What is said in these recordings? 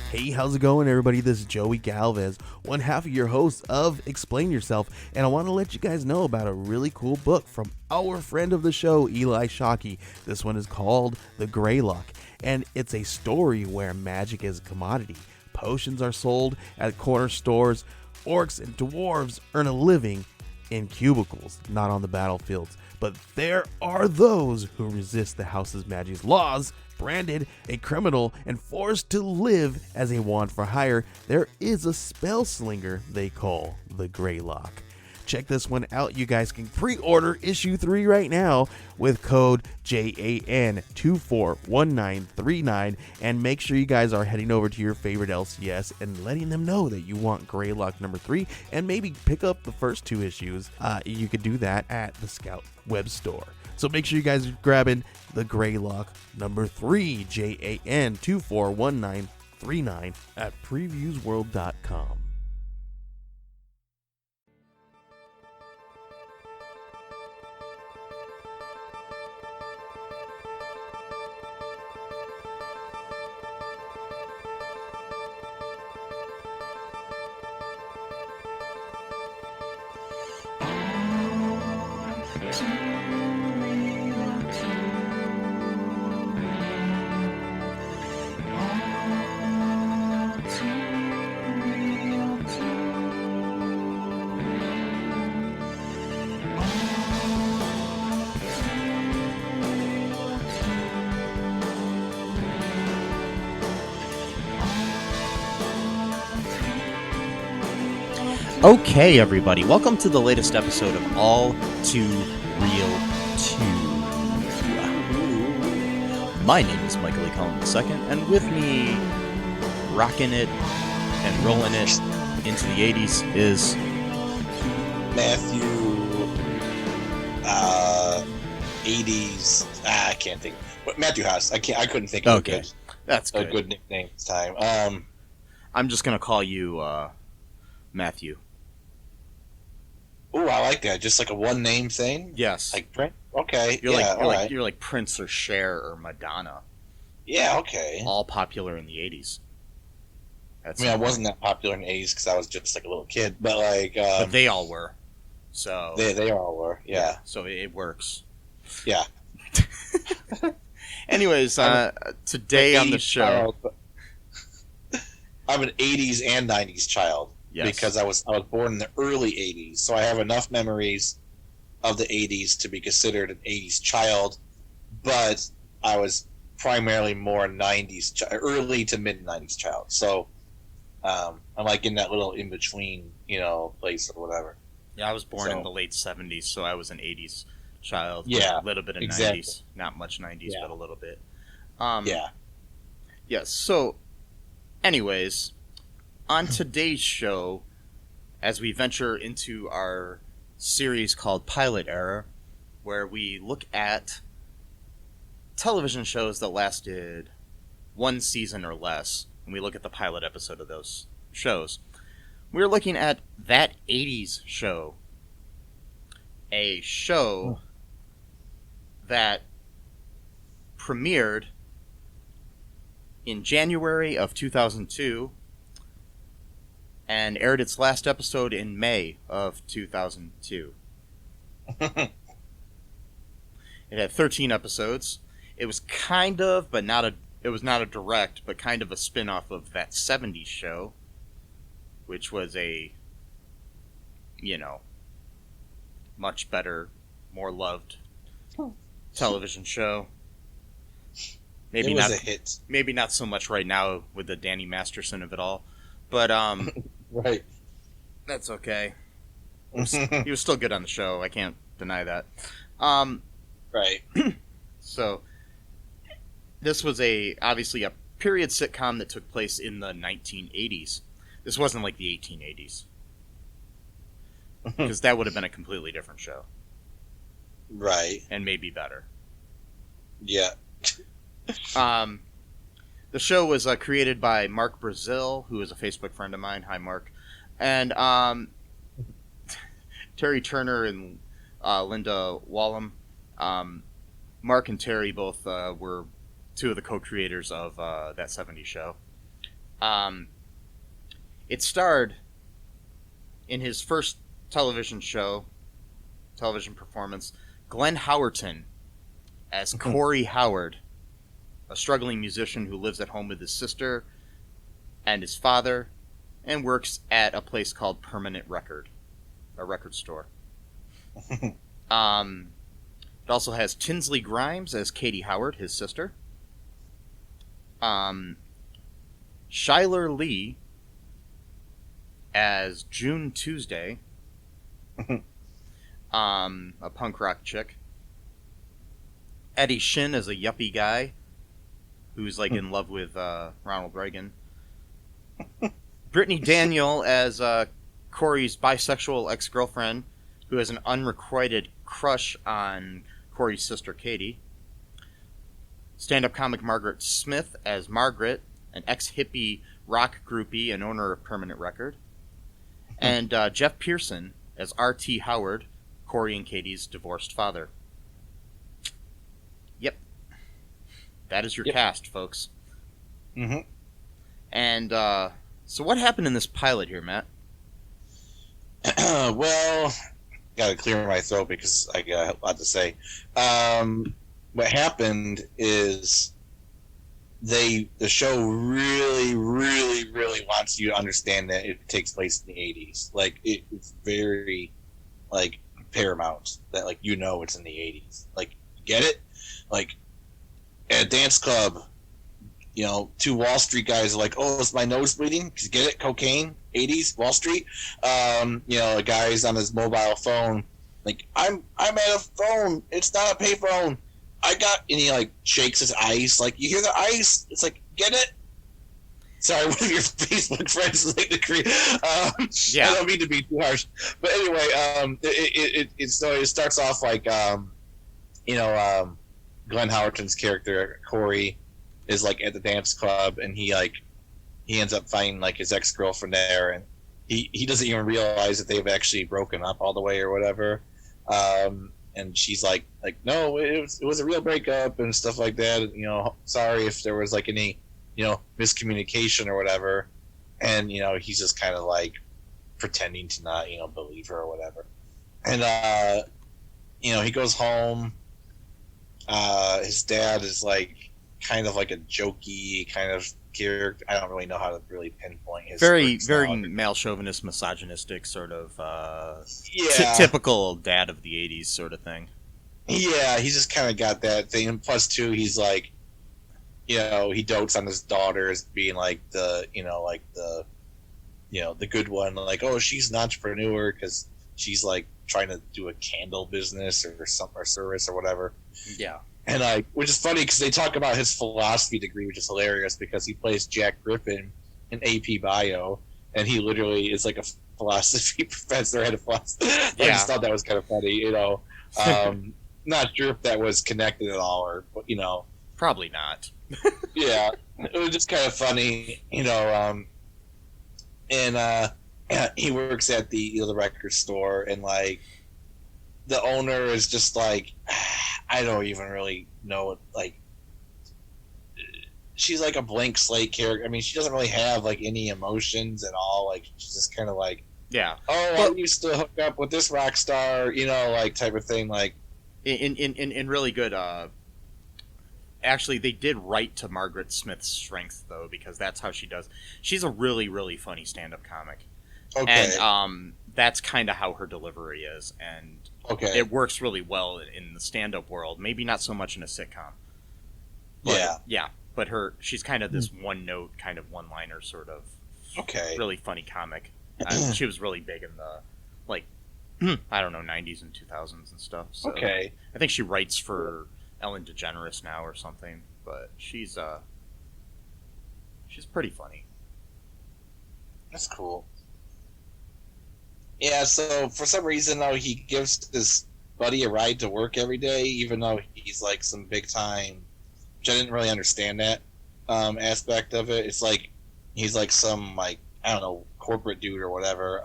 Hey, how's it going, everybody? This is Joey Galvez, one half of your host of Explain Yourself, and I want to let you guys know about a really cool book from our friend of the show, Eli Shockey. This one is called The Greylock, and it's a story where magic is a commodity. Potions are sold at corner stores. Orcs and dwarves earn a living in cubicles, not on the battlefields. But there are those who resist the house's magic's laws. Branded a criminal and forced to live as a wand for hire, there is a spell slinger they call the Greylock. Check this one out. You guys can pre-order issue 3 right now with code JAN241939, and make sure you guys are heading over to your favorite LCS and letting them know that you want Greylock number 3, and maybe pick up the first 2 issues. You could do that at the Scout web store. So make sure you guys are grabbing the Greylock number 3, JAN241939 at previewsworld.com. Okay, everybody, welcome to the latest episode of All Too Real 2. My name is Michael Lee Collins II, and with me, rocking it and rolling it into the 80s is... Matthew, 80s, I can't think. What, Matthew Haas, I couldn't think of That's good. A good nickname this time. I'm just going to call you, Matthew. Oh, I like that. Just like a one-name thing? Yes. Like Brent? Okay, You're like Prince or Cher or Madonna. Yeah, okay. All popular in the 80s. I wasn't that popular in the 80s because I was just like a little kid, but like... but they all were. So They all were, yeah. So it works. Yeah. Anyways, today on the show... I'm an 80s and 90s child. Yes. Because I was born in the early 80s, so I have enough memories of the 80s to be considered an 80s child, but I was primarily more 90s, early to mid 90s child. So I'm like in that little in between, place or whatever. Yeah, I was born in the late 70s, so I was an 80s child. Yeah, a little bit of exactly. 90s, not much 90s, but a little bit. Yeah. Yes. So, anyways. On today's show, as we venture into our series called Pilot Era, where we look at television shows that lasted 1 season or less, and we look at the pilot episode of those shows, we're looking at That 80s Show, a show that premiered in January of 2002, and aired its last episode in May of 2002. It had 13 episodes. It was kind of, but not a... It was not a direct, but kind of a spin-off of That 70s Show, which was a, much better, more loved television show. Maybe it was not a hit. Maybe not so much right now with the Danny Masterson of it all, but right. That's okay. He was still good on the show. I can't deny that. Right. So, this was obviously a period sitcom that took place in the 1980s. This wasn't like the 1880s. Because that would have been a completely different show. Right. And maybe better. Yeah. The show was created by Mark Brazil, who is a Facebook friend of mine. Hi, Mark. And Terry Turner and Linda Wallum. Mark and Terry both were two of the co-creators of That 70s Show. It starred in his first television performance, Glenn Howerton as Corey Howard, a struggling musician who lives at home with his sister and his father, and works at a place called Permanent Record, a record store. It also has Tinsley Grimes as Katie Howard, his sister. Chyler Leigh as June Tuesday, a punk rock chick. Eddie Shin as a yuppie guy who's like in love with Ronald Reagan. Brittany Daniel as Corey's bisexual ex-girlfriend who has an unrequited crush on Corey's sister Katie. Stand-up comic Margaret Smith as Margaret, an ex-hippie rock groupie and owner of Permanent Record. And Geoff Pierson as R.T. Howard, Corey and Katie's divorced father. Yep. That is your cast, folks. Mm-hmm. And so what happened in this pilot here, Matt? Well, got to clear my throat because I got a lot to say. What happened is the show really, really, really wants you to understand that it takes place in the 80s. Like, it's very, like, paramount that, like, you know it's in the 80s. Like, you get it? Like, at a dance club, you know, two Wall Street guys are like, oh, is my nose bleeding? Because you get it? Cocaine, 80s, Wall Street. You know, a guy's on his mobile phone, like, I'm at a phone. It's not a payphone. And he like shakes his ice, like, you hear the ice? It's like, get it? Sorry, one of your Facebook friends is like the Korean. Yeah. I don't mean to be too harsh, but anyway, it starts off like, Glenn Howerton's character Corey is like at the dance club, and he ends up finding like his ex-girlfriend there, and he doesn't even realize that they've actually broken up all the way or whatever. And she's like, no, it was a real breakup and stuff like that. You know, sorry if there was like any, you know, miscommunication or whatever. And, you know, he's just kind of like pretending to not, you know, believe her or whatever. And, you know, he goes home. His dad is like kind of like a jokey kind of character. I don't really know how to really pinpoint his very male chauvinist, misogynistic sort of typical dad of the 80s sort of thing. Yeah, he's just kind of got that thing. And plus, too, he's like, you know, he dotes on his daughter as being like the good one. Like, oh, she's an entrepreneur because she's like trying to do a candle business or service or whatever. Yeah. And which is funny because they talk about his philosophy degree, which is hilarious because he plays Jack Griffin in AP Bio, and he literally is like a philosophy professor at a philosophy. Yeah. I just thought that was kind of funny, you know. Not sure if that was connected at all, or, you know. Probably not. Yeah, it was just kind of funny, you know. And he works at the record store, and like the owner is just like, I don't even really know, like, she's like a blank slate character. I mean, she doesn't really have like any emotions at all. Like, she's just kind of like, yeah, I used to hook up with this rock star, you know, like type of thing. Like, in really good. Actually, they did write to Margaret Smith's strengths though, because that's how she does. She's a really, really funny stand-up comic. Okay. And that's kind of how her delivery is, and it works really well in the stand-up world. Maybe not so much in a sitcom. But, yeah. But she's kind of this one-note, kind of one-liner sort of really funny comic. She was really big in the, like, I don't know, 90s and 2000s and stuff. So I think she writes for Ellen DeGeneres now or something. But she's pretty funny. That's cool. Yeah, so for some reason, though, he gives his buddy a ride to work every day, even though he's like some big time. Which I didn't really understand that aspect of it. It's like he's like some, like, I don't know, corporate dude or whatever,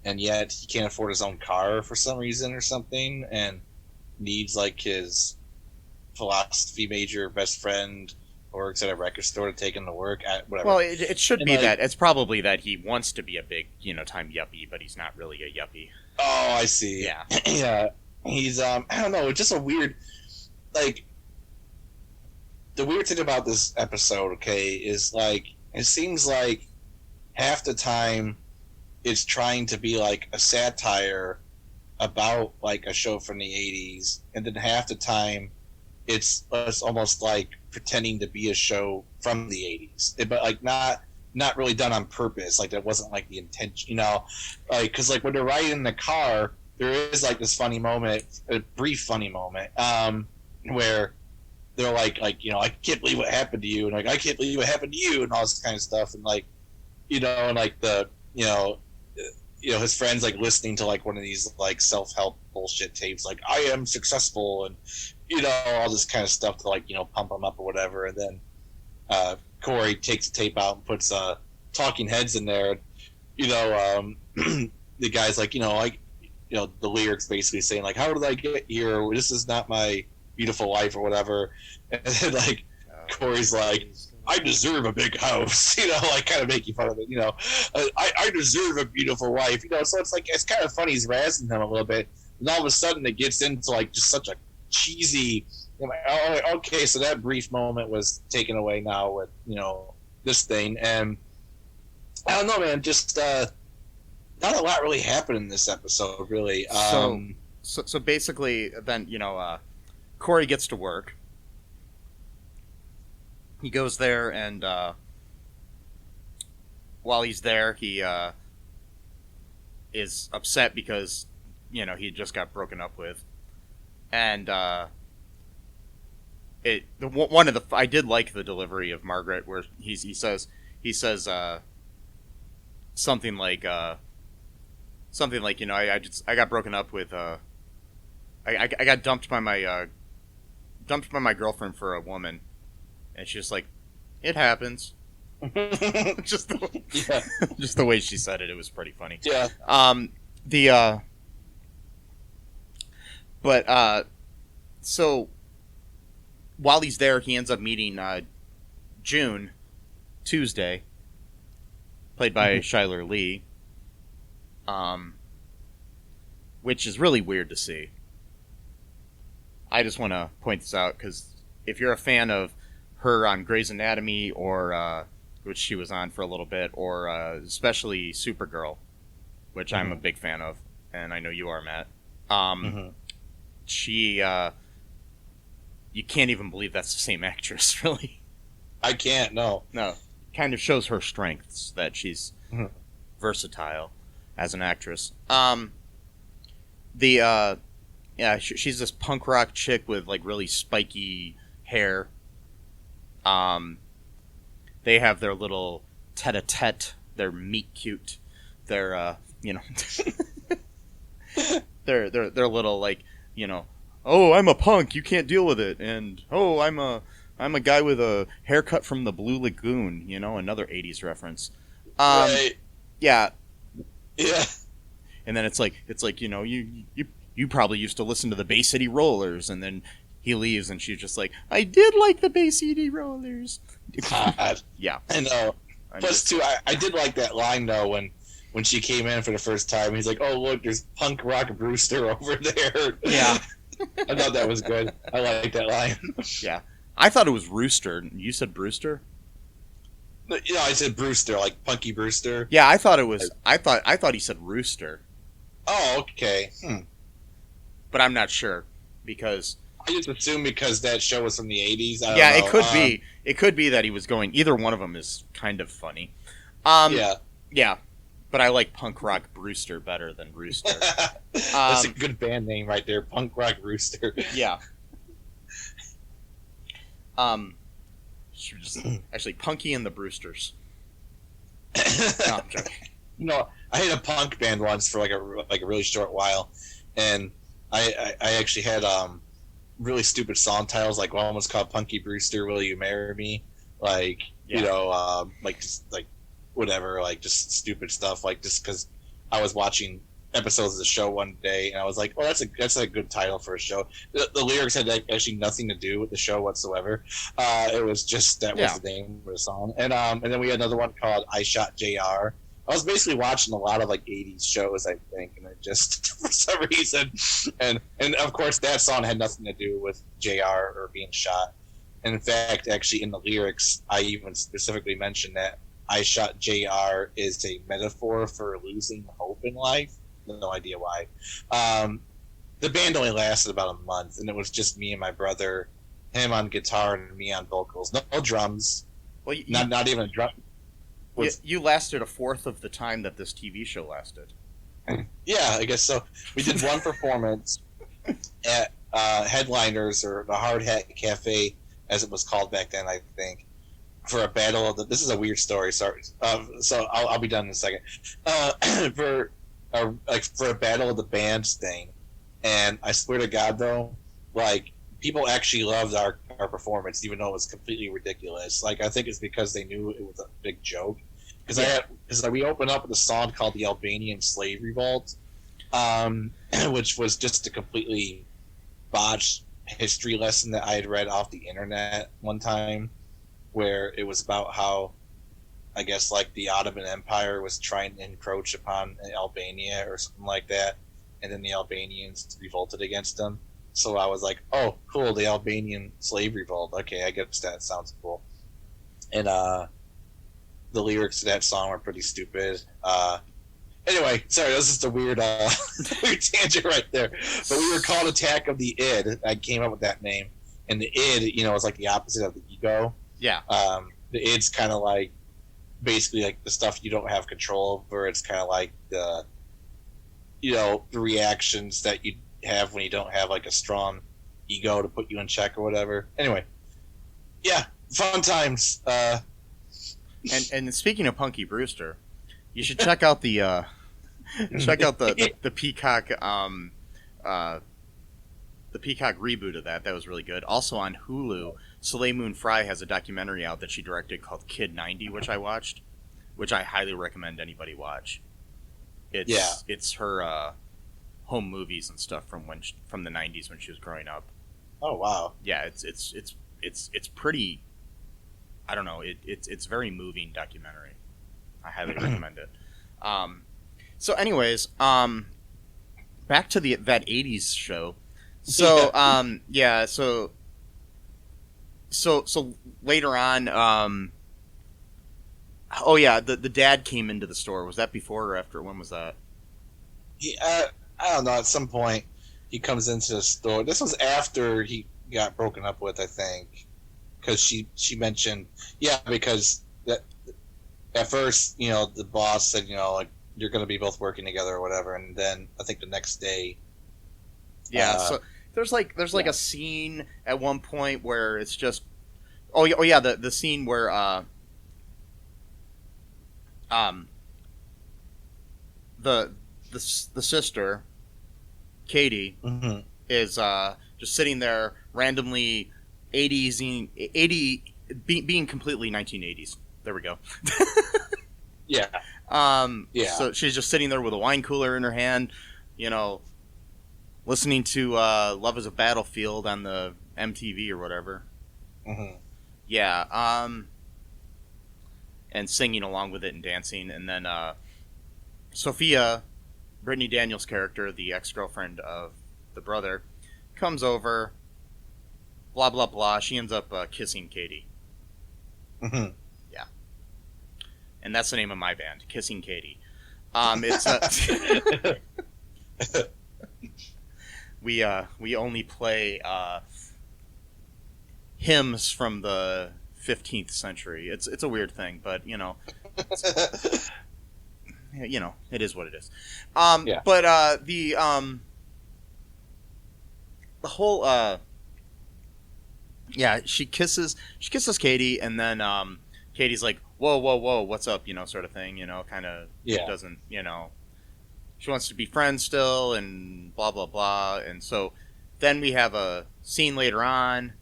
and yet he can't afford his own car for some reason or something, and needs like his philosophy major best friend works at a record store to take him to work at whatever. Well, it should and be that. It's probably that he wants to be a big, time yuppie, but he's not really a yuppie. Oh, I see. Yeah. Yeah. He's, I don't know, it's just a weird, like, the weird thing about this episode, okay, is, like, it seems like half the time it's trying to be, like, a satire about, like, a show from the 80s, and then half the time it's almost like pretending to be a show from the 80s, but, like, not really done on purpose. Like, that wasn't, like, the intention, like, because, like, when they're riding in the car, there is, like, this funny moment, a brief funny moment, where they're like, I can't believe what happened to you, and, like, I can't believe what happened to you, and all this kind of stuff, and, like, and, like, the, his friends, like, listening to, like, one of these, like, self-help bullshit tapes, like, I am successful, and, all this kind of stuff to, like, pump them up or whatever, and then, Corey takes the tape out and puts, Talking Heads in there, the guy's like, the lyrics basically saying, like, how did I get here? This is not my beautiful life or whatever. And then, like, Corey's like, I deserve a big house, like, kind of making fun of it, I deserve a beautiful wife, so it's like, it's kind of funny, he's razzing him a little bit, and all of a sudden it gets into, like, just such a cheesy, okay, so that brief moment was taken away now with, this thing, and I don't know, man, just, not a lot really happened in this episode, really. So basically, then, Corey gets to work. He goes there, and while he's there, he is upset because, he just got broken up with. And I did like the delivery of Margaret, where he says something like, I got broken up with, I got dumped by my girlfriend for a woman, and she's like, it happens. just the way she said it, it was pretty funny. Yeah. So while he's there, he ends up meeting June Tuesday, played by Chyler Leigh. Which is really weird to see. I just want to point this out because if you're a fan of her on Grey's Anatomy, or which she was on for a little bit, or especially Supergirl, which I'm a big fan of, and I know you are, Matt. She, you can't even believe that's the same actress, really. I can't. No. Kind of shows her strengths, that she's versatile as an actress. She's this punk rock chick with, like, really spiky hair. They have their little tete-a-tete. They're meet cute. They're, they're little, like, oh, I'm a punk, you can't deal with it, and oh, I'm a guy with a haircut from the Blue Lagoon, another 80s reference. Right. Yeah. Yeah. And then it's like you probably used to listen to the Bay City Rollers, and then he leaves, and she's just like, I did like the Bay City Rollers. God. Yeah. I know. Plus, too, I did like that line, though, when she came in for the first time. He's like, oh, look, there's Punk Rock Brewster over there. Yeah. I thought that was good. I like that line. Yeah. I thought it was Rooster. You said Brewster? I said Brewster, like Punky Brewster. Yeah, I thought it was. I thought he said Rooster. Oh, okay. But I'm not sure because I just assumed because that show was from the 80s. Yeah, it could be. It could be that he was going. Either one of them is kind of funny. Yeah. But I like Punk Rock Brewster better than Rooster. That's a good band name right there, Punk Rock Rooster. Yeah. Actually, Punky and the Brewsters. No, I'm joking. I had a punk band once for like a really short while, and I actually had really stupid song titles, like one was called Punky Brewster, Will You Marry Me? Like, like just like whatever, like just stupid stuff, like just because I was watching episodes of the show one day, and I was like, "Oh, that's a good title for a show." The lyrics had actually nothing to do with the show whatsoever. It was just that was the name of the song, and then we had another one called "I Shot Jr." I was basically watching a lot of like '80s shows, I think, and it just for some reason, and of course that song had nothing to do with Jr. or being shot. And in fact, actually in the lyrics, I even specifically mentioned that "I Shot Jr." is a metaphor for losing hope in life. No idea why. The band only lasted about a month, and it was just me and my brother, him on guitar and me on vocals. No drums. Well, not even a drum. You lasted a fourth of the time that this TV show lasted. Yeah, I guess so. We did one performance at Headliners, or the Hard Hat Cafe, as it was called back then, I think, for a battle of the. This is a weird story. Sorry. So I'll be done in a second. For a battle of the bands thing, and I swear to God though, like people actually loved our performance, even though it was completely ridiculous. Like I think it's because they knew it was a big joke. Because we opened up with a song called "The Albanian Slave Revolt," which was just a completely botched history lesson that I had read off the internet one time, where it was about how, I guess, like the Ottoman Empire was trying to encroach upon Albania or something like that, and then the Albanians revolted against them. So I was like, "Oh, cool! The Albanian slave revolt. Okay, I guess that sounds cool." And the lyrics to that song were pretty stupid. Anyway, sorry, that was just a weird, weird tangent right there. But we were called Attack of the Id. I came up with that name, and the id, is like the opposite of the ego. Yeah. The id's kind of like basically like the stuff you don't have control over. It's kind of like the reactions that you have when you don't have like a strong ego to put you in check or whatever. Anyway, yeah, fun times. And speaking of Punky Brewster, you should check out the Peacock the Peacock reboot of that. That was really good. Also on Hulu, Soleil Moon Frye has a documentary out that she directed called Kid 90, which I watched, which I highly recommend anybody watch. It's her home movies and stuff from the 90s when she was growing up. Oh wow. Yeah, it's pretty, I don't know, it's very moving documentary. I highly recommend it. So anyways, back to that 80s show. So so later on, the dad came into the store. Was that before or after? When was that? I don't know. At some point, he comes into the store. This was after he got broken up with, I think, because she mentioned, because at first, the boss said, like, you're going to be both working together or whatever, and then I think the next day. Yeah. So there's a scene at one point where it's just, the scene where the sister, Katie, mm-hmm. is just sitting there randomly being completely 1980s. There we go. Yeah. So she's just sitting there with a wine cooler in her hand, listening to Love is a Battlefield on the MTV or whatever. Mm-hmm. Yeah. And singing along with it and dancing. And then Sophia, Brittany Daniel's character, the ex-girlfriend of the brother, comes over, blah, blah, blah. She ends up kissing Katie. Mm-hmm. Yeah. And that's the name of my band, Kissing Katie. It's we only play hymns from the 15th century. It's a weird thing, but it is what it is. But the whole she kisses Katie, and then Katie's like, whoa, what's up, sort of thing, kind of doesn't, she wants to be friends still, and blah, blah, blah. And so then we have a scene later on.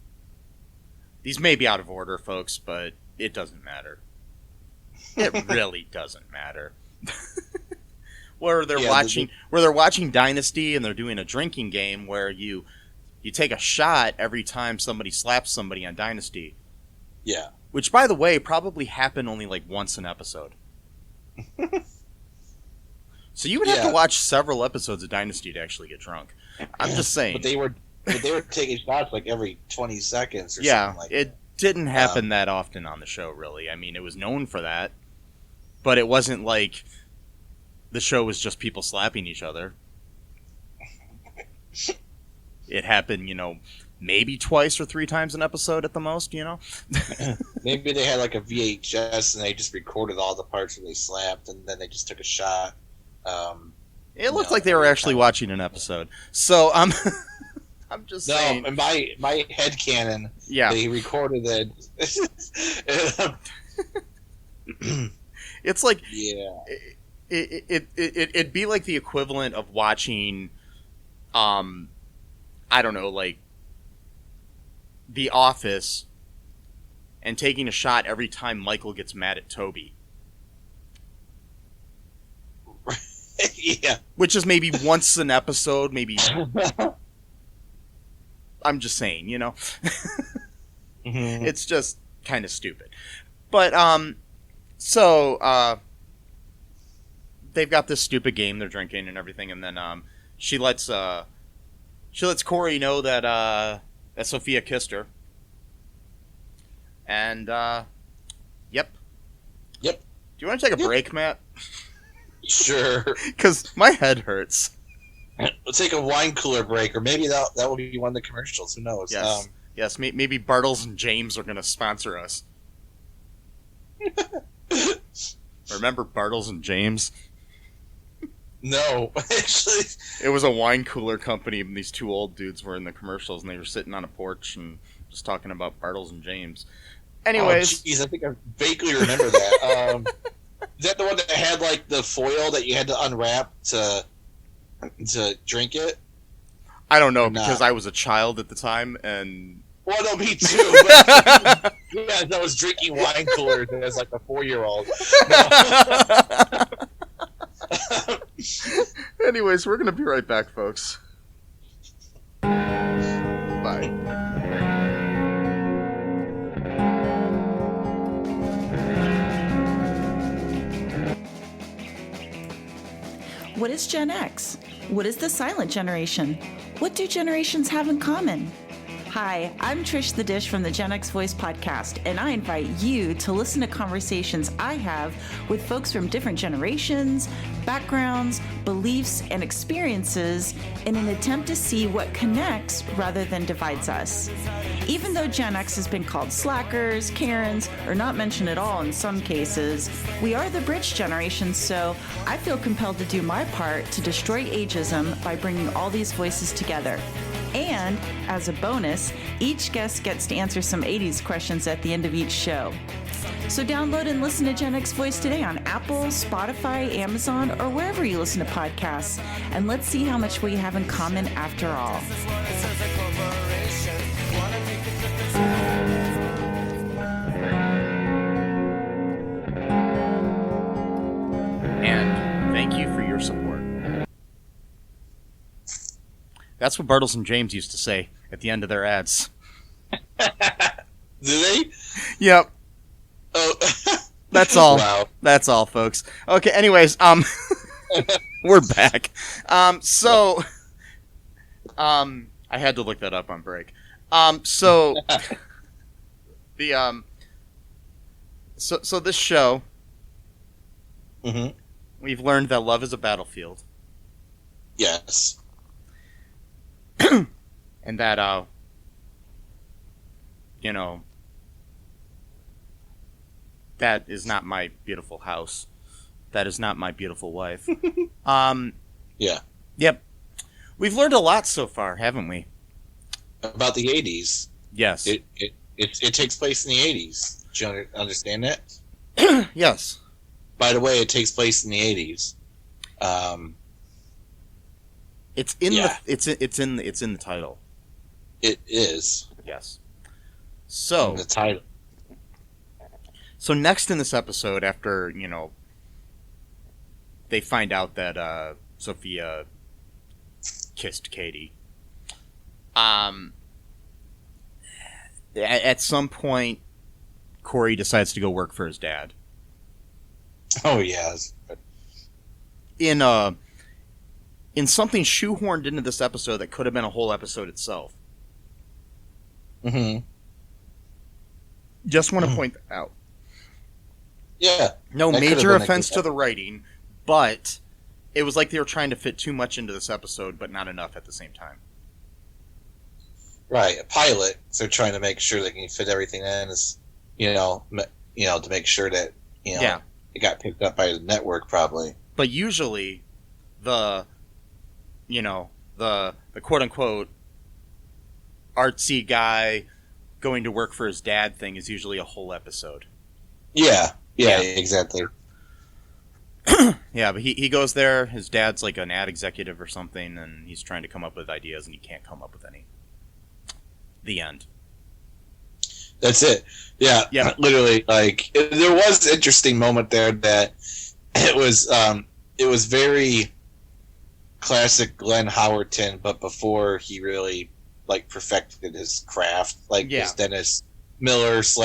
These may be out of order, folks, but it doesn't matter. It really doesn't matter. where they're watching Dynasty and they're doing a drinking game where you take a shot every time somebody slaps somebody on Dynasty. Yeah. Which, by the way, probably happened only like once an episode. So you would have to watch several episodes of Dynasty to actually get drunk. I'm just saying. But they were taking shots like every 20 seconds or something like that. It didn't happen that often on the show, really. I mean, it was known for that. But it wasn't like the show was just people slapping each other. It happened, maybe twice or 3 times an episode at the most, Maybe they had like a VHS and they just recorded all the parts where they slapped and then they just took a shot. It looked like they were actually watching an episode. So I'm just saying. No, in my headcanon, they recorded it. It's like it'd be like the equivalent of watching, I don't know, like The Office, and taking a shot every time Michael gets mad at Toby. Yeah. Which is maybe once an episode, maybe. I'm just saying, Mm-hmm. It's just kind of stupid. But, so, they've got this stupid game, they're drinking and everything, and then, she lets Corey know that Sophia kissed her. And, yep. Yep. Do you want to take a break, Matt? Sure. Because my head hurts. We'll take a wine cooler break, or maybe that will be one of the commercials. Who knows? Yes. Yes, maybe Bartles and James are going to sponsor us. Remember Bartles and James? No, actually. It was a wine cooler company, and these 2 old dudes were in the commercials, and they were sitting on a porch and just talking about Bartles and James. Anyways. Oh, jeez, I think I vaguely remember that. Is that the one that had, like, the foil that you had to unwrap to drink it? I don't know, because I was a child at the time, and... Well, no, me too. But, yeah, I was drinking wine coolers as, like, a 4-year-old. Anyways, we're going to be right back, folks. Bye. What is Gen X? What is the silent generation? What do generations have in common? Hi, I'm Trish the Dish from the Gen X Voice podcast, and I invite you to listen to conversations I have with folks from different generations, backgrounds, beliefs, and experiences in an attempt to see what connects rather than divides us. Even though Gen X has been called slackers, Karens, or not mentioned at all in some cases, we are the bridge generation, so I feel compelled to do my part to destroy ageism by bringing all these voices together. And, as a bonus, each guest gets to answer some 80s questions at the end of each show. So download and listen to Gen X Voice today on Apple, Spotify, Amazon, or wherever you listen to podcasts. And let's see how much we have in common after all. And thank you for your support. That's what Bartles and James used to say at the end of their ads. Do they? Yep. Oh. That's all. Wow. That's all, folks. Okay, anyways, we're back. I had to look that up on break. So this show, mm-hmm. We've learned that love is a battlefield. Yes. And that, that is not my beautiful house. That is not my beautiful wife. Yeah. Yep. We've learned a lot so far, haven't we? About the 80s. Yes. It takes place in the 80s. Do you understand that? Yes. By the way, it takes place in the 80s. It's in the title. It is. Yes. So the title. So next in this episode, after they find out that Sophia kissed Katie. At some point, Corey decides to go work for his dad. Oh yeah. In something shoehorned into this episode that could have been a whole episode itself. Mm-hmm. Just want to point that out. Yeah. No major offense to the writing, but it was like they were trying to fit too much into this episode, but not enough at the same time. Right, a pilot. So they're trying to make sure they can fit everything in, as to make sure that it got picked up by the network, probably. But usually, the quote unquote artsy guy going to work for his dad thing is usually a whole episode. Yeah, exactly. Yeah, but he goes there. His dad's like an ad executive or something, and he's trying to come up with ideas, and he can't come up with any. The end. That's it. Yeah. Literally, like there was an interesting moment there that it was very classic Glenn Howerton, but before he really like perfected his craft, his Dennis Miller /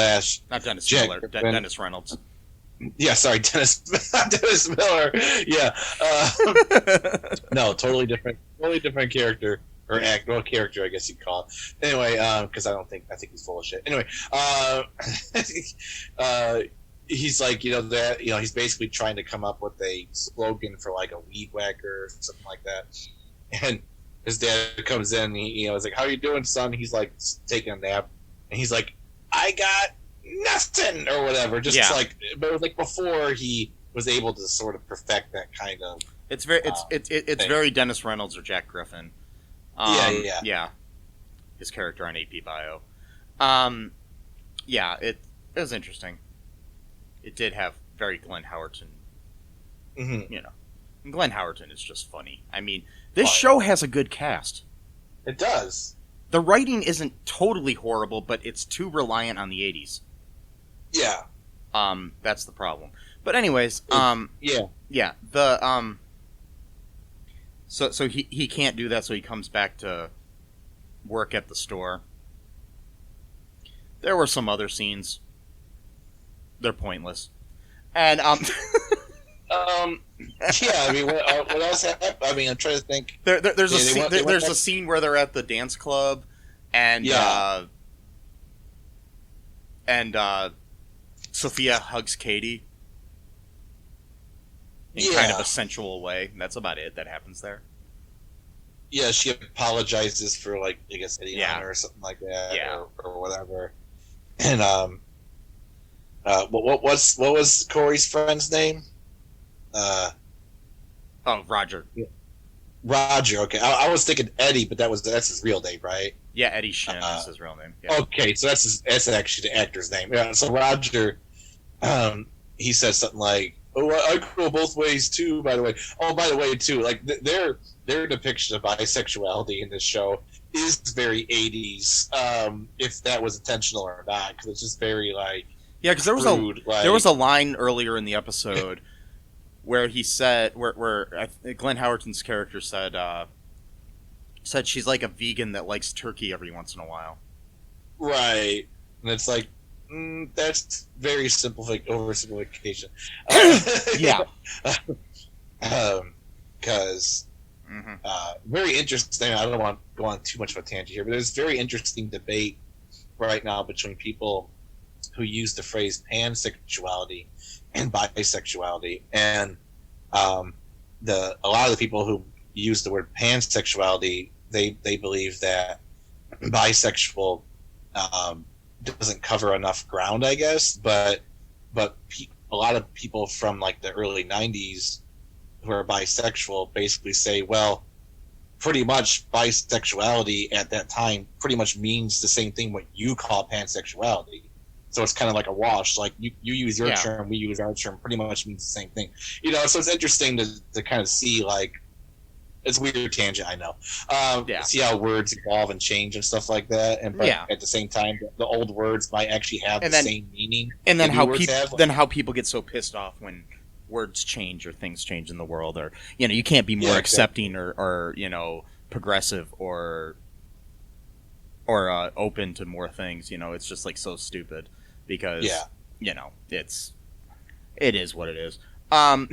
not Dennis Jack Miller, Griffin. Dennis Reynolds. Yeah, sorry, Dennis Miller. Yeah, no, totally different character or character, I guess you'd call it. Anyway, because I think he's full of shit. Anyway, he's like, he's basically trying to come up with a slogan for like a weed whacker or something like that, and his dad comes in. And he's like, "How you doing, son?" He's like taking a nap, and he's like, "I got nothing," or whatever. But it was like before he was able to sort of perfect that kind of. It's very Dennis Reynolds or Jack Griffin. Yeah. His character on AP Bio. It was interesting. It did have very Glenn Howerton. Mm-hmm. And Glenn Howerton is just funny. I mean, this show has a good cast. It does. The writing isn't totally horrible, but it's too reliant on the 80s. Yeah. That's the problem. But anyways, So he can't do that, so he comes back to work at the store. There were some other scenes. They're pointless. And I mean, what else happened? I mean, I'm trying to think. There's a scene where they're at the dance club, and Sophia hugs Katie in kind of a sensual way. That's about it that happens there. Yeah, she apologizes for, like, I guess, hitting on her or something like that, or whatever. And what was Corey's friend's name? Roger. Yeah. Roger. Okay, I was thinking Eddie, but that's his real name, right? Yeah, Eddie Shin is his real name. Yeah. Okay, so that's actually the actor's name. Yeah. So Roger, he says something like, "Oh, I go both ways too." By the way, too, like their depiction of bisexuality in this show is very 80s, if that was intentional or not, because it's just very like because there was a line earlier in the episode where he said where Glenn Howerton's character said she's like a vegan that likes turkey every once in a while. Right, and it's like that's very oversimplification. Because very interesting. I don't want to go on too much of a tangent here, but there's very interesting debate right now between people who use the phrase pansexuality and bisexuality, and a lot of the people who use the word pansexuality, they believe that bisexual doesn't cover enough ground, I guess, but a lot of people from like the early 90s who are bisexual basically say, well, pretty much bisexuality at that time pretty much means the same thing what you call pansexuality. So it's kind of like a wash. Like you use your term, we use our term, pretty much means the same thing. So it's interesting to kind of see, like, it's a weird tangent, I know. See how words evolve and change and stuff like that. But at the same time, the old words might actually have same meaning. And then how people get so pissed off when words change or things change in the world, or you can't be more accepting or progressive or open to more things. It's just like so stupid because it is what it is. The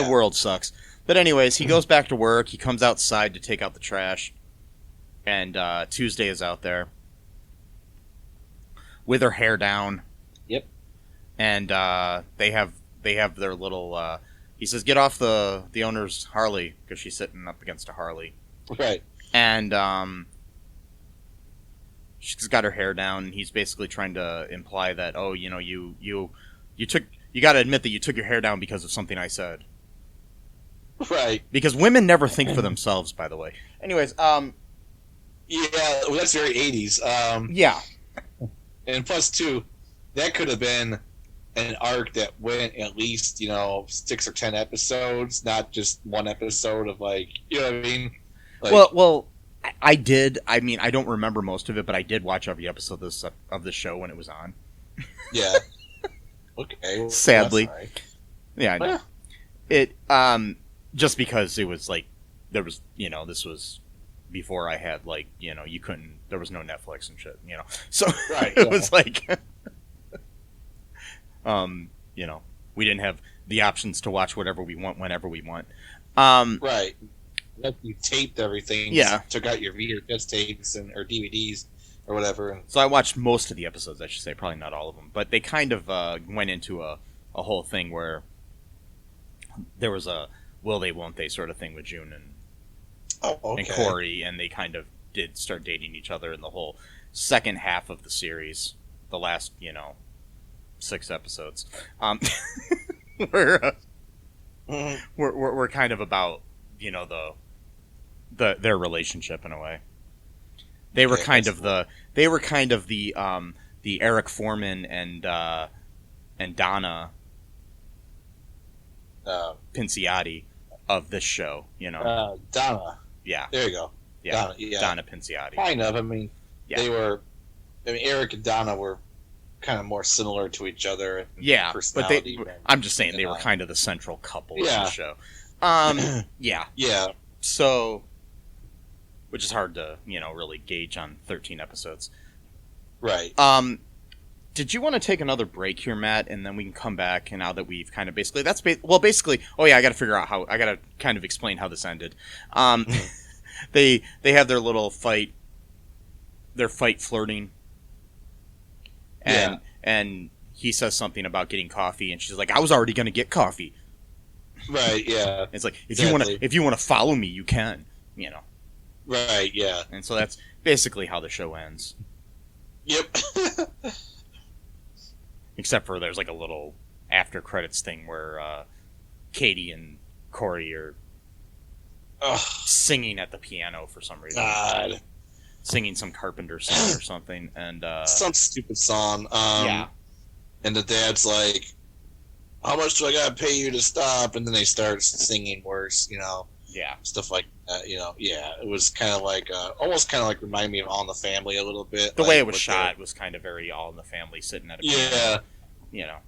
world sucks. But anyways, he goes back to work. He comes outside to take out the trash, and Tuesday is out there with her hair down. Yep. And they have their little. He says, "Get off the owner's Harley," because she's sitting up against a Harley. Right. And she's got her hair down, and he's basically trying to imply that, you got to admit that you took your hair down because of something I said. Right. Because women never think for themselves, by the way. Anyways, yeah, well, that's very 80s. Yeah. And plus, too, that could have been an arc that went at least, 6 or 10 episodes, not just one episode of, what I mean? Well, I did. I mean, I don't remember most of it, but I did watch every episode of the show when it was on. Yeah. Okay. Well, sadly. Right. Yeah, I know. It, just because it was there was, this was before I had you couldn't, there was no Netflix and shit, so right, it was we didn't have the options to watch whatever we want whenever we want. Right. You taped everything. Yeah. Took out your VHS tapes or DVDs or whatever. So I watched most of the episodes, I should say, probably not all of them, but they kind of went into a whole thing where there was a will they, won't they sort of thing with June and Corey, and they kind of did start dating each other in the whole second half of the series, the last, 6 episodes. We're kind of about, their relationship in a way. They were kind of the Eric Foreman and Donna Pinciotti of this show, Donna. Yeah. There you go. Yeah. Donna Pinciotti. Kind of. I mean, yeah. Eric and Donna were kind of more similar to each other. Yeah, but I'm just saying they were kind of the central couple of the show. Yeah. Yeah. So, which is hard to, really gauge on 13 episodes. Right. Did you want to take another break here, Matt, and then we can come back? And now that we've kind of basically, oh yeah, I got to figure out I got to kind of explain how this ended. They have their little fight, flirting, and he says something about getting coffee, and she's like, "I was already going to get coffee." Right. Yeah. It's like if you want to follow me, you can. Right. Yeah. And so that's basically how the show ends. Yep. Except for there's a little after credits thing where Katie and Corey are singing at the piano for some reason. God. Singing some Carpenter song or something, and some stupid song. Yeah. And the dad's like, "How much do I gotta pay you to stop?" And then they start singing worse, Yeah. Stuff like that, Yeah, it was kind of almost kind of remind me of All in the Family a little bit. The way it was shot was kind of very All in the Family, sitting at a piano. Yeah.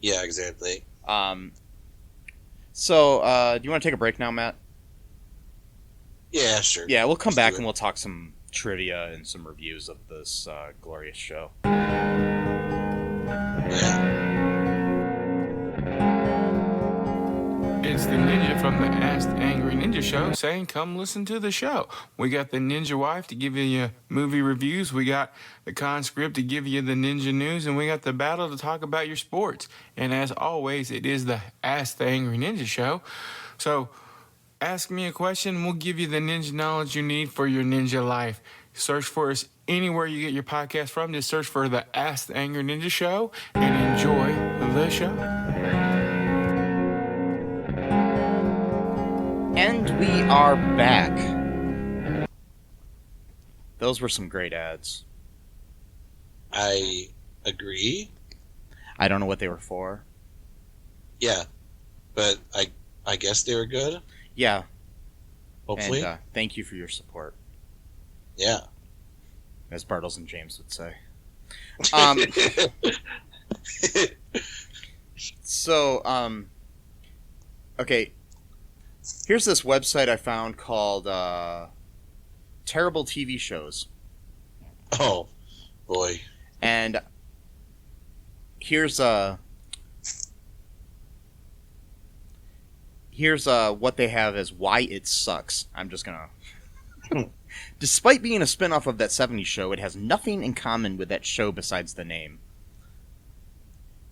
Yeah, exactly. So, do you want to take a break now, Matt? Yeah, sure. Yeah, we'll come back and we'll talk some trivia and some reviews of this glorious show. Yeah. It's the Ninja from the Ask the Angry Ninja Show saying, come listen to the show. We got the Ninja Wife to give you your movie reviews. We got the Conscript to give you the Ninja News. And we got the Battle to talk about your sports. And as always, it is the Ask the Angry Ninja Show. So ask me a question and we'll give you the ninja knowledge you need for your ninja life. Search for us anywhere you get your podcast from. Just search for the Ask the Angry Ninja Show and enjoy the show. And we are back. Those were some great ads. I agree. I don't know what they were for. Yeah, but I guess they were good. Yeah. Hopefully. And thank you for your support. Yeah. As Bartles and James would say. So, okay. Here's this website I found called Terrible TV Shows. Oh, boy. And here's what they have as why it sucks. I'm just gonna... Despite being a spin-off of that 70s show, it has nothing in common with that show besides the name.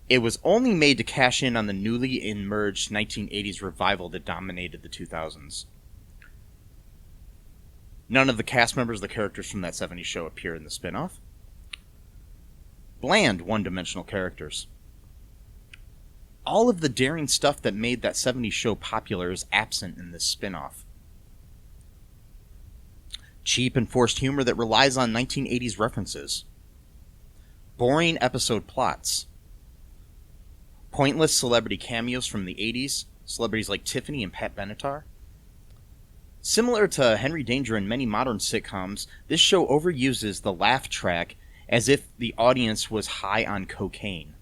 It was only made to cash in on the newly emerged 1980s revival that dominated the 2000s. None of the cast members of the characters from that 70s show appear in the spin-off. Bland, one-dimensional characters. All of the daring stuff that made that 70s show popular is absent in this spin-off. Cheap and forced humor that relies on 1980s references. Boring episode plots. Pointless celebrity cameos from the 80s, celebrities like Tiffany and Pat Benatar. Similar to Henry Danger and many modern sitcoms, this show overuses the laugh track as if the audience was high on cocaine.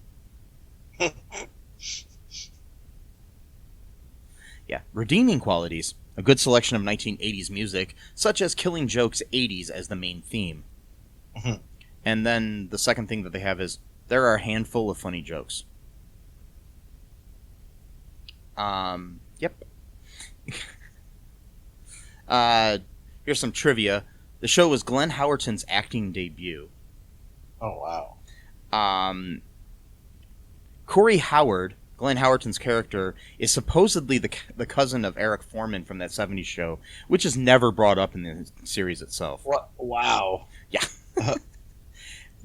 Yeah, redeeming qualities. A good selection of 1980s music, such as Killing Joke's 80s as the main theme. And then the second thing that they have is, there are a handful of funny jokes. Yep. Here's some trivia. The show was Glenn Howerton's acting debut. Oh, wow. Corey Howard, Glenn Howerton's character, is supposedly the cousin of Eric Foreman from that 70s show, which is never brought up in the series itself. What? Wow. Yeah.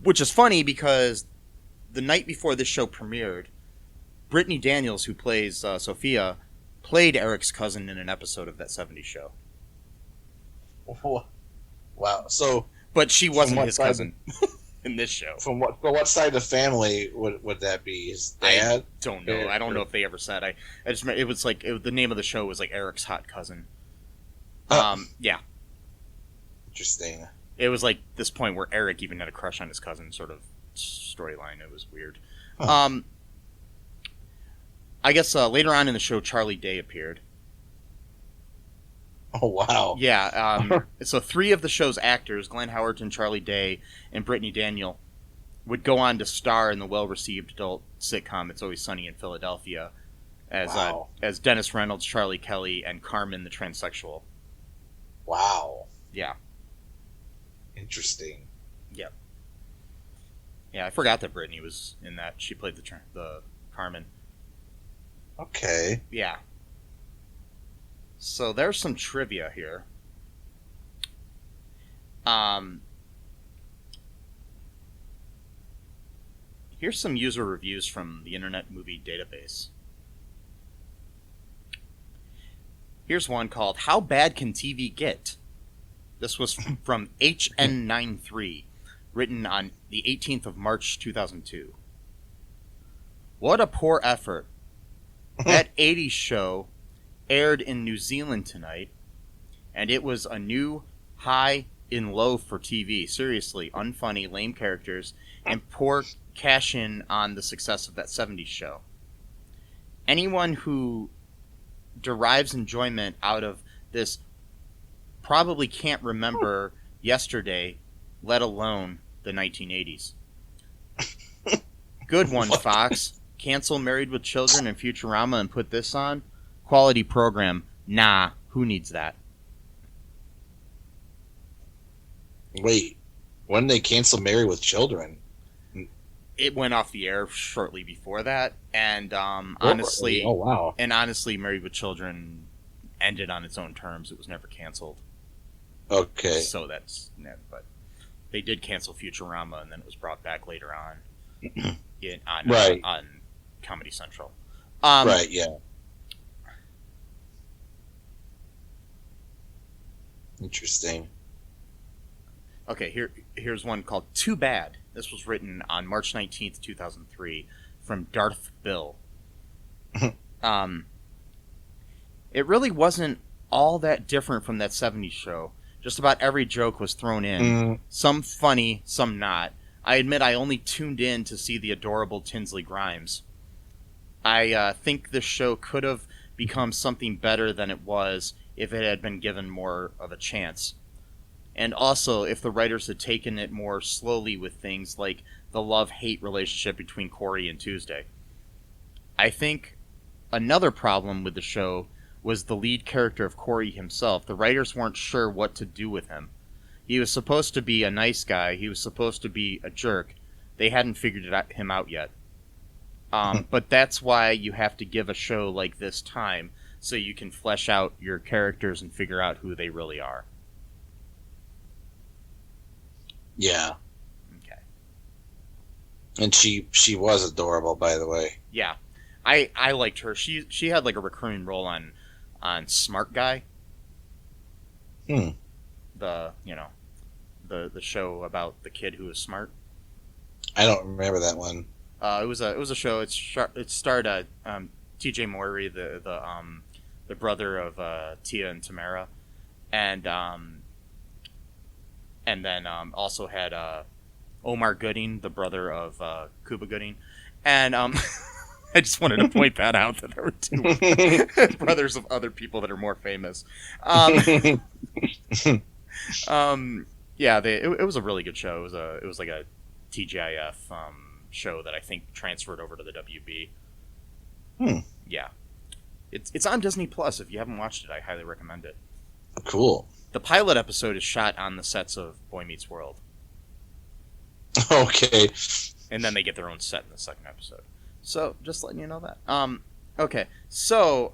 Which is funny because the night before this show premiered, Brittany Daniel, who plays Sophia, played Eric's cousin in an episode of that 70s show. Wow. So, but she wasn't his cousin in this show. From what side of the family would that be? His dad? I don't know. I don't know if they ever said. I just remember it was like the name of the show was like Eric's hot cousin. Yeah. Interesting. It was like this point where Eric even had a crush on his cousin, sort of storyline. It was weird. I guess later on in the show, Charlie Day appeared. Oh, wow. Yeah. So 3 of the show's actors, Glenn Howerton, Charlie Day, and Brittany Daniel, would go on to star in the well-received adult sitcom It's Always Sunny in Philadelphia as Dennis Reynolds, Charlie Kelly, and Carmen the transsexual. Wow. Yeah. Interesting. Yep. Yeah, I forgot that Brittany was in that. She played the Carmen. Okay. Yeah. So there's some trivia here. Here's some user reviews from the Internet Movie Database. Here's one called How Bad Can TV Get? This was from HN93, written on the 18th of March 2002. What a poor effort. That 80s show aired in New Zealand tonight, and it was a new high in low for TV. Seriously, unfunny, lame characters, and poor cash-in on the success of that 70s show. Anyone who derives enjoyment out of this probably can't remember yesterday, let alone the 1980s. Good one, Fox. Cancel Married with Children and Futurama and put this on? Quality program. Nah, who needs that? Wait, when did they cancel Married with Children? It went off the air shortly before that, and honestly, oh wow, and honestly, Married with Children ended on its own terms. It was never canceled. Okay, so that's net. But they did cancel Futurama, and then it was brought back later on, on Comedy Central. Right, yeah. Interesting. Okay, here's one called Too Bad. This was written on March 19th, 2003, from Darth Bill. It really wasn't all that different from that 70s show. Just about every joke was thrown in. Some funny, some not. I admit I only tuned in to see the adorable Tinsley Grimes. I think this show could have become something better than it was if it had been given more of a chance. And also, if the writers had taken it more slowly with things like the love-hate relationship between Corey and Tuesday. I think another problem with the show was the lead character of Corey himself. The writers weren't sure what to do with him. He was supposed to be a nice guy. He was supposed to be a jerk. They hadn't figured him out yet. But that's why you have to give a show like this time, so you can flesh out your characters and figure out who they really are. Yeah. Okay. And she was adorable, by the way. Yeah. I liked her. She had like a recurring role on Smart Guy. The show about the kid who was smart. I don't remember that one. It was a show. It starred T.J. Mowry, the brother of Tia and Tamara, and then also had Omar Gooding, the brother of Cuba Gooding, and I just wanted to point that out, that there were two brothers of other people that are more famous. Yeah, it was a really good show. It was like a TGIF show that I think transferred over to the WB. Yeah, it's on Disney Plus. If you haven't watched it, I highly recommend it. Cool. The pilot episode is shot on the sets of Boy Meets World. Okay. And then they get their own set in the second episode. So, just letting you know that. Okay. So,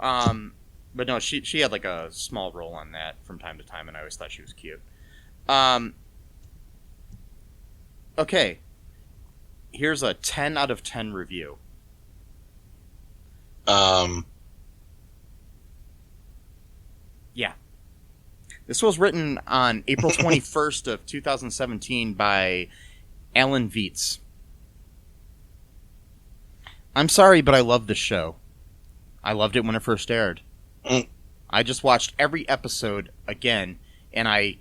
but no, she had like a small role on that from time to time, and I always thought she was cute. Okay. Here's a 10 out of 10 review. Yeah. This was written on April 21st of 2017 by Alan Vietz. I'm sorry, but I love this show. I loved it when it first aired. I just watched every episode again, and I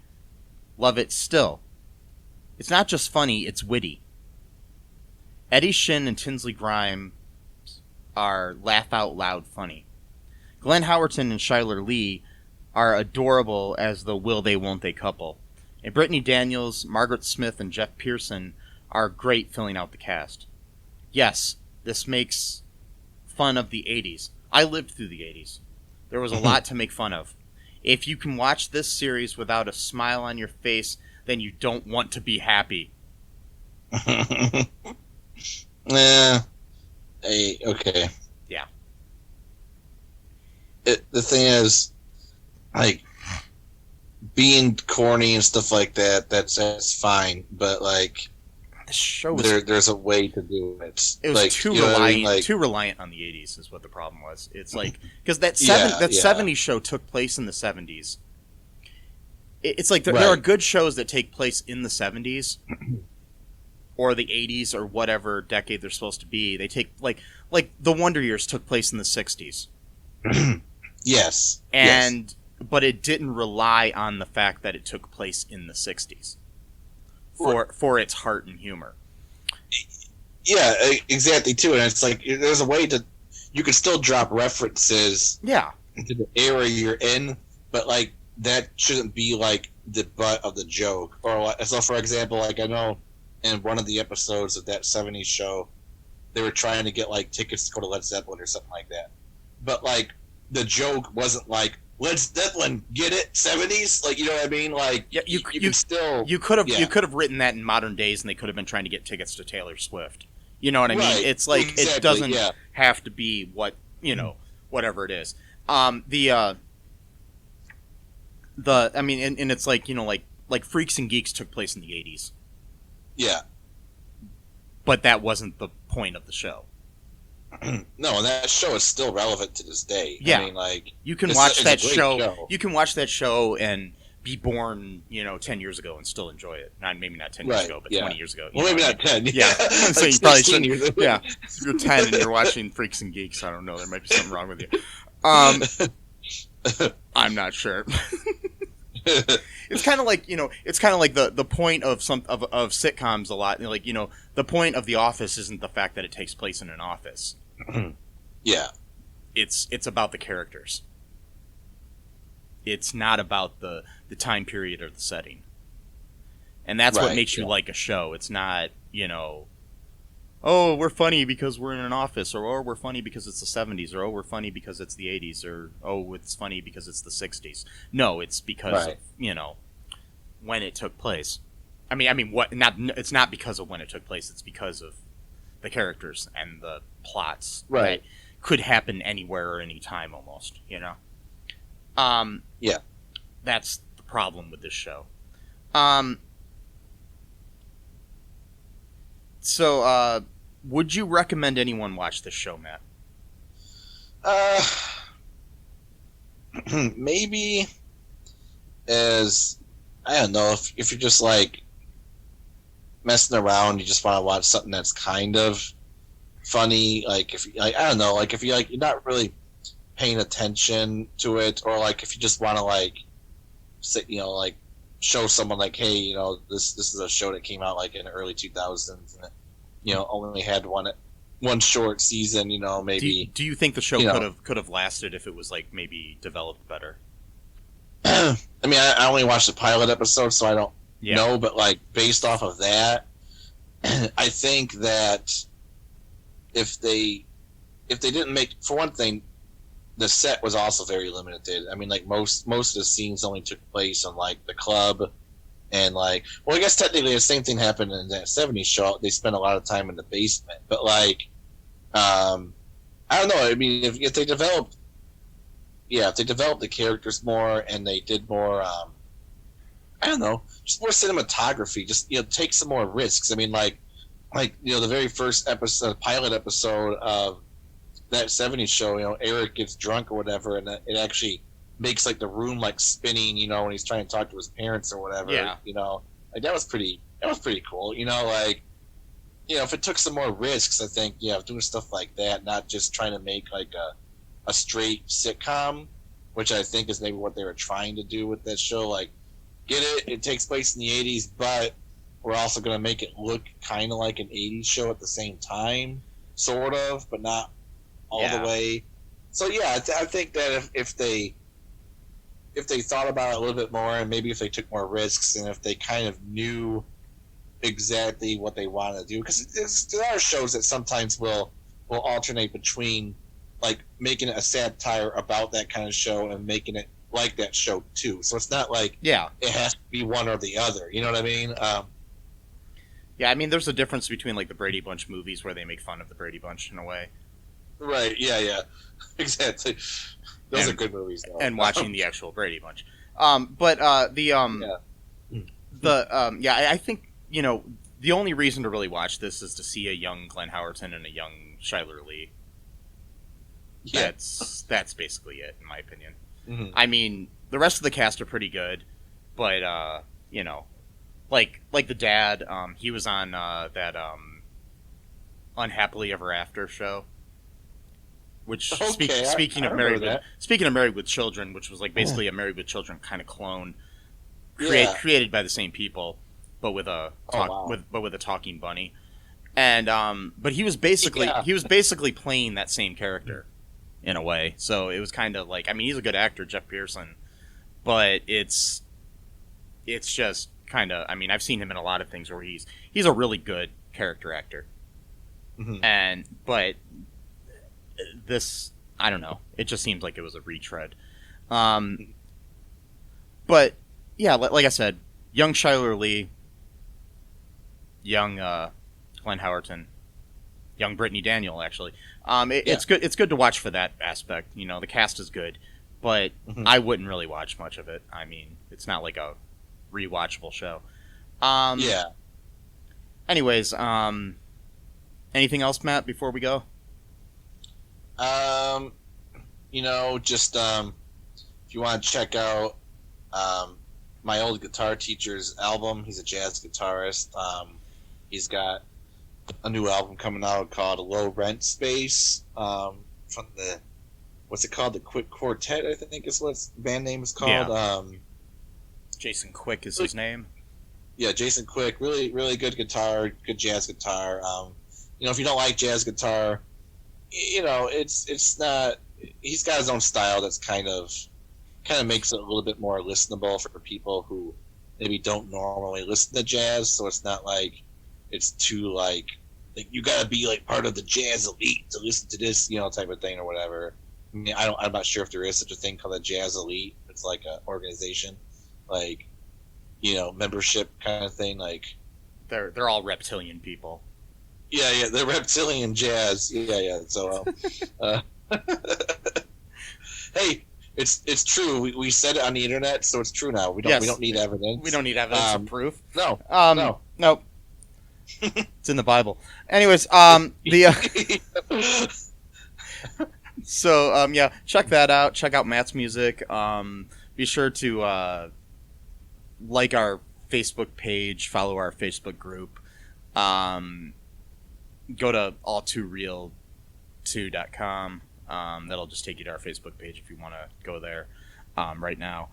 love it still. It's not just funny, it's witty. Eddie Shin and Tinsley Grimes are laugh-out-loud funny. Glenn Howerton and Chyler Leigh are adorable as the will-they-won't-they couple. And Brittany Daniels, Margaret Smith, and Geoff Pierson are great filling out the cast. Yes, this makes fun of the 80s. I lived through the 80s. There was a lot to make fun of. If you can watch this series without a smile on your face, then you don't want to be happy. Okay. Yeah. The thing is, like, being corny and stuff like that, that's fine, but like, the show was, there's a way to do it. It was like, too you know reliant, what I mean? Like, too reliant on the 80s is what the problem was. It's like, because that 70s show took place in the 70s. It's like there are good shows that take place in the 70s or the 80s or whatever decade they're supposed to be. They take like the Wonder Years took place in the 60s. Yes. But it didn't rely on the fact that it took place in the 60s for its heart and humor. Yeah, exactly too. And it's like there's a way to you can still drop references into the era you're in, but like that shouldn't be like the butt of the joke. Or so, for example, like I know in one of the episodes of that 70s show, they were trying to get like tickets to go to Led Zeppelin or something like that. But like the joke wasn't like Led Zeppelin, get it? 70s? Like, you know what I mean? Like, yeah, you could have written that in modern days, and they could have been trying to get tickets to Taylor Swift. You know what I mean? It's like it doesn't have to be what whatever it is. And it's like like Freaks and Geeks took place in the 80s. Yeah, but that wasn't the point of the show. No, and that show is still relevant to this day. Yeah, I mean, like you can watch that show. You can watch that show and be born, 10 years ago and still enjoy it. Maybe not 10 years ago, but 20 years ago. Well, maybe not 10. Yeah, so like you probably shouldn't. Yeah, if you're 10 and you're watching Freaks and Geeks, I don't know. There might be something wrong with you. I'm not sure. It's kind of like the point of of sitcoms a lot. Like the point of The Office isn't the fact that it takes place in an office. Yeah. It's about the characters. It's not about the time period or the setting. And that's what makes you like a show. It's not, oh, we're funny because we're in an office, or oh, we're funny because it's the 70s, or oh, we're funny because it's the 80s, or oh, it's funny because it's the 60s. No, it's because of, when it took place. I mean, what? It's not because of when it took place. It's because of the characters and the plots that could happen anywhere or any time, almost. Yeah, that's the problem with this show. So, would you recommend anyone watch this show, Matt? Maybe as, I don't know, if you're just like messing around, you just want to watch something that's kind of funny, like if I don't know, like if you like, you're not really paying attention to it, or like if you just want to like say, like show someone like, hey, this is a show that came out like in the early 2000s, and only had one short season, maybe. Do you think the show could have lasted if it was like maybe developed better? I mean, I only watched the pilot episode, so I don't know, but like based off of that, I think that if they didn't make, for one thing, the set was also very limited. I mean, like most of the scenes only took place on like the club, and like, well, I guess technically the same thing happened in that 70s show. They spent a lot of time in the basement, but like, I don't know. I mean, if they developed, if they developed the characters more and they did more, I don't know, just more cinematography, just take some more risks. I mean, like the very first episode, pilot episode of that 70s show, Eric gets drunk or whatever, and it actually makes like the room like spinning, when he's trying to talk to his parents or whatever. Like that was pretty cool. Like, if it took some more risks, I think doing stuff like that, not just trying to make like a straight sitcom, which I think is maybe what they were trying to do with that show. Like, get it takes place in the 80s, but we're also going to make it look kind of like an 80s show at the same time, sort of, but not all the way. So I think that if they thought about it a little bit more, and maybe if they took more risks, and if they kind of knew exactly what they want to do, because there are shows that sometimes will alternate between like making it a satire about that kind of show and making it like that show too. So it's not like it has to be one or the other. You know what I mean? I mean, there's a difference between like the Brady Bunch movies where they make fun of the Brady Bunch in a way. Right. Yeah. Exactly. Those are good movies, though. And watching the actual Brady Bunch. I think the only reason to really watch this is to see a young Glenn Howerton and a young Chyler Leigh. Yeah. That's basically it, in my opinion. Mm-hmm. I mean, the rest of the cast are pretty good, but like the dad, he was on that Unhappily Ever After show. Which speaking of Married with Children, which was like basically a Married with Children kind of clone, created by the same people, but with a talking bunny, and but he was basically playing that same character in a way. So it was kind of like, I mean, he's a good actor, Geoff Pierson, but it's just kind of, I mean, I've seen him in a lot of things where he's a really good character actor, but this, I don't know, it just seems like it was a retread. But yeah, like I said, young Chyler Leigh, young Glenn Howerton, young Brittany Daniel, actually. It's good. It's good to watch for that aspect. The cast is good, but I wouldn't really watch much of it. I mean, it's not like a rewatchable show. Anyways, anything else, Matt, before we go? Just if you want to check out my old guitar teacher's album, he's a jazz guitarist. He's got a new album coming out called Low Rent Space, from the, what's it called? The Quick Quartet, I think is what the band name is called. Yeah. Jason Quick is his name. Yeah, Jason Quick, really, really good guitar, good jazz guitar. If you don't like jazz guitar, it's not. He's got his own style that's kind of makes it a little bit more listenable for people who maybe don't normally listen to jazz. So it's not like it's too like you got to be like part of the jazz elite to listen to this, type of thing or whatever. I mean, I'm not sure if there is such a thing called a jazz elite. It's like an organization, like membership kind of thing. Like they're all reptilian people. Yeah, they're reptilian jazz. Yeah. So, hey, it's true. We said it on the internet, so it's true now. We don't need evidence. We don't need evidence or proof. No. No. It's in the Bible. Anyways, So check that out. Check out Matt's music. Be sure to like our Facebook page, follow our Facebook group. Go to all2real2.com. That'll just take you to our Facebook page if you want to go there right now.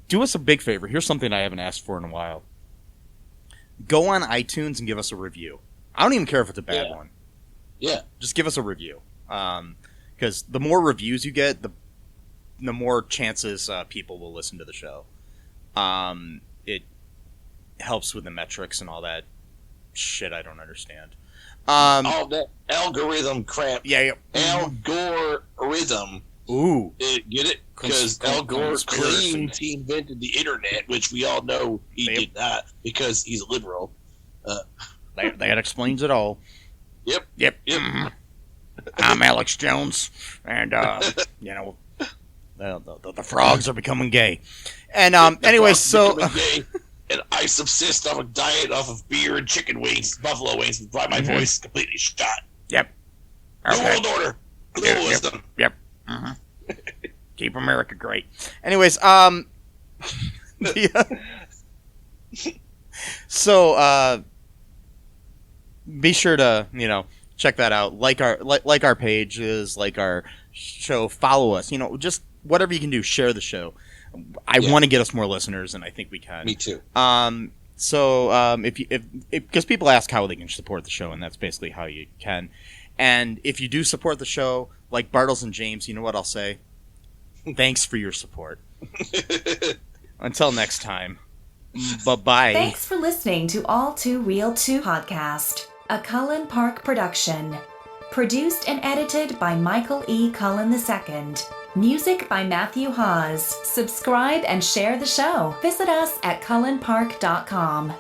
Do us a big favor. Here's something I haven't asked for in a while. Go on iTunes and give us a review. I don't even care if it's a bad one. Yeah. Just give us a review. Because the more reviews you get, the more chances people will listen to the show. It helps with the metrics and all that shit I don't understand. All that algorithm crap. Yeah. Algorithm. Ooh. Get it? Because Al Gore claimed he invented the internet, which we all know he did not, because he's a liberal. That explains it all. Yep. Mm-hmm. I'm Alex Jones, and the frogs are becoming gay. And anyway, so gay, and I subsist on a diet off of beer and chicken wings, buffalo wings, by my voice completely shot. Yep. Okay. New world order. Globalism. Yep. Mm-hmm. Keep America great. Anyways, so be sure to check that out. Like our pages, like our show, follow us. Just whatever you can do, share the show. I want to get us more listeners, and I think we can. Me too. So if because people ask how they can support the show, and that's basically how you can. And if you do support the show, like Bartles and James, you know what I'll say? Thanks for your support. Until next time. Bye-bye. Thanks for listening to All Too Real 2 podcast, a Cullen Park production. Produced and edited by Michael E. Cullen II. Music by Matthew Hawes. Subscribe and share the show. Visit us at cullenpark.com.